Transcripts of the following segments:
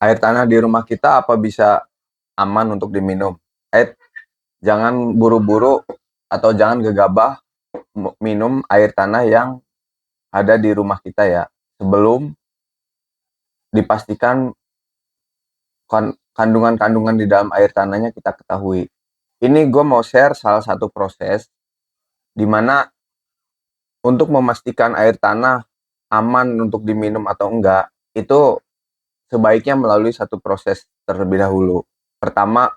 Air tanah di rumah kita apa bisa aman untuk diminum? Jangan buru-buru atau jangan gegabah minum air tanah yang ada di rumah kita ya. Sebelum dipastikan kandungan-kandungan di dalam air tanahnya kita ketahui. Ini gue mau share salah satu proses di mana untuk memastikan air tanah aman untuk diminum atau enggak, itu sebaiknya melalui satu proses terlebih dahulu. Pertama,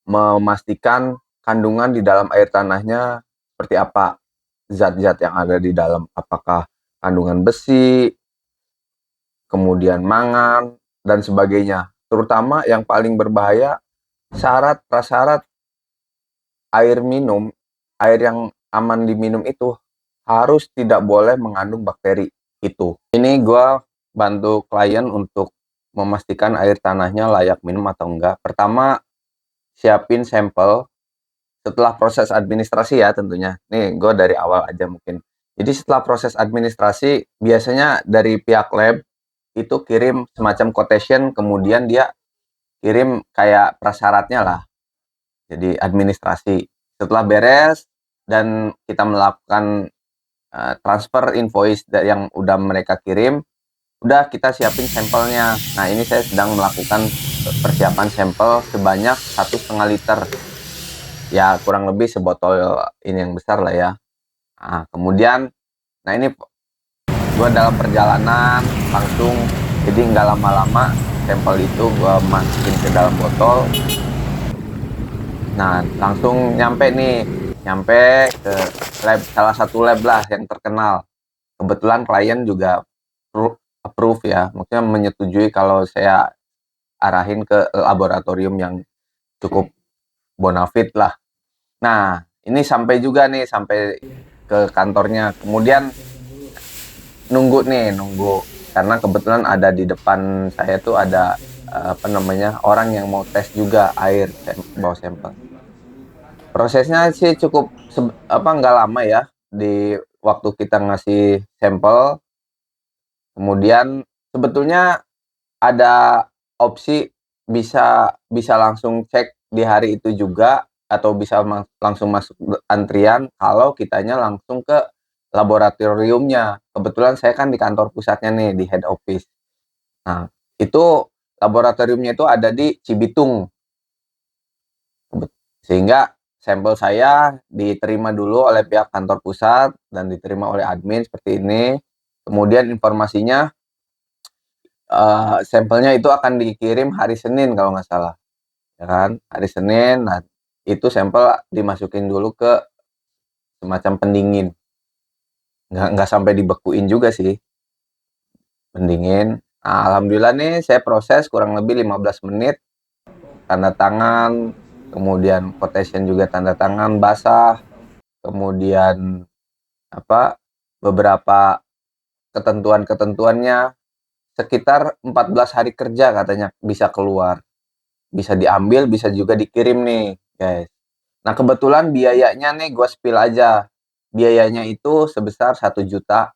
memastikan kandungan di dalam air tanahnya seperti apa, zat-zat yang ada di dalam, apakah kandungan besi, kemudian mangan, dan sebagainya. Terutama yang paling berbahaya, syarat prasyarat air minum, air yang aman diminum itu harus tidak boleh mengandung bakteri itu. Ini gue bantu klien untuk memastikan air tanahnya layak minum atau enggak. Pertama, siapin sampel. Setelah proses administrasi ya tentunya. Nih gue dari awal aja mungkin. Jadi setelah proses administrasi, biasanya dari pihak lab itu kirim semacam quotation, kemudian dia kirim kayak prasyaratnya lah. Jadi administrasi. Setelah beres dan kita melakukan transfer invoice yang udah mereka kirim, udah kita siapin sampelnya. Nah ini saya sedang melakukan persiapan sampel sebanyak 1,5 liter. Ya kurang lebih sebotol ini yang besar lah ya. Nah kemudian, nah ini gue dalam perjalanan langsung, jadi nggak lama-lama sampel itu gue masukin ke dalam botol. Nah langsung nyampe ke lab, salah satu lab lah yang terkenal. Kebetulan klien juga approve ya, maksudnya menyetujui kalau saya arahin ke laboratorium yang cukup bonafit lah. Nah ini sampai juga nih, sampai ke kantornya. Kemudian nunggu karena kebetulan ada di depan saya tuh ada orang yang mau tes juga air, bawa sampel. Prosesnya sih cukup nggak lama ya, di waktu kita ngasih sampel. Kemudian sebetulnya ada opsi bisa bisa langsung cek di hari itu juga, atau bisa langsung masuk antrian kalau kitanya langsung ke laboratoriumnya. Kebetulan saya kan di kantor pusatnya nih, di head office. Nah, itu laboratoriumnya itu ada di Cibitung. Sehingga sampel saya diterima dulu oleh pihak kantor pusat dan diterima oleh admin seperti ini. Kemudian informasinya, sampelnya itu akan dikirim hari Senin kalau nggak salah, ya kan? Hari Senin, nah itu sampel dimasukin dulu ke semacam pendingin. Nggak sampai dibekuin juga sih, pendingin. Nah, alhamdulillah nih saya proses kurang lebih 15 menit, tanda tangan, kemudian quotation juga tanda tangan basah, kemudian beberapa ketentuan-ketentuannya, sekitar 14 hari kerja katanya bisa keluar. Bisa diambil, bisa juga dikirim nih, guys. Nah, kebetulan biayanya nih gue spill aja. Biayanya itu sebesar 1 juta.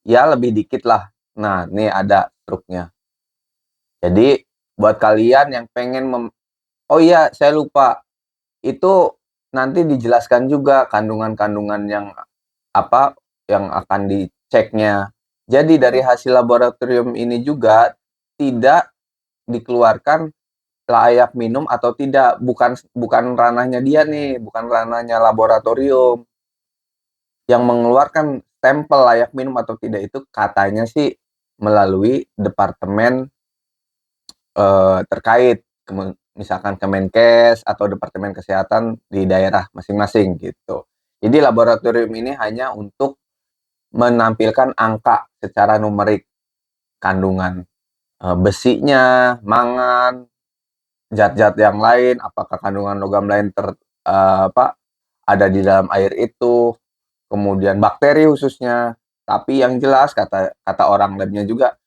Ya, lebih dikit lah. Nah, nih ada truknya. Jadi, buat kalian yang pengen oh iya, saya lupa. Itu nanti dijelaskan juga kandungan-kandungan yang yang akan diceknya. Jadi dari hasil laboratorium ini juga tidak dikeluarkan layak minum atau tidak, bukan ranahnya dia nih, bukan ranahnya laboratorium. Yang mengeluarkan stempel layak minum atau tidak itu katanya sih melalui departemen terkait, misalkan Kemenkes atau Departemen Kesehatan di daerah masing-masing gitu. Jadi laboratorium ini hanya untuk menampilkan angka secara numerik kandungan besinya, mangan, zat-zat yang lain, apakah kandungan logam lain ada di dalam air itu, kemudian bakteri khususnya. Tapi yang jelas kata orang labnya juga,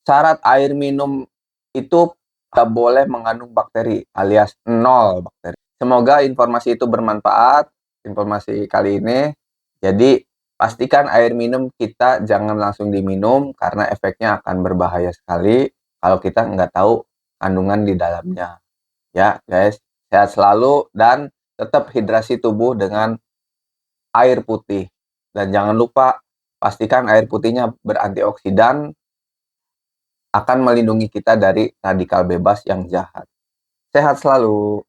syarat air minum itu tidak boleh mengandung bakteri, alias 0 bakteri. Semoga informasi itu bermanfaat, informasi kali ini. Jadi pastikan air minum kita jangan langsung diminum karena efeknya akan berbahaya sekali. kalau kita nggak tahu kandungan di dalamnya. Ya, guys, sehat selalu dan tetap hidrasi tubuh dengan air putih. Dan jangan lupa pastikan air putihnya berantioksidan, akan melindungi kita dari radikal bebas yang jahat. Sehat selalu.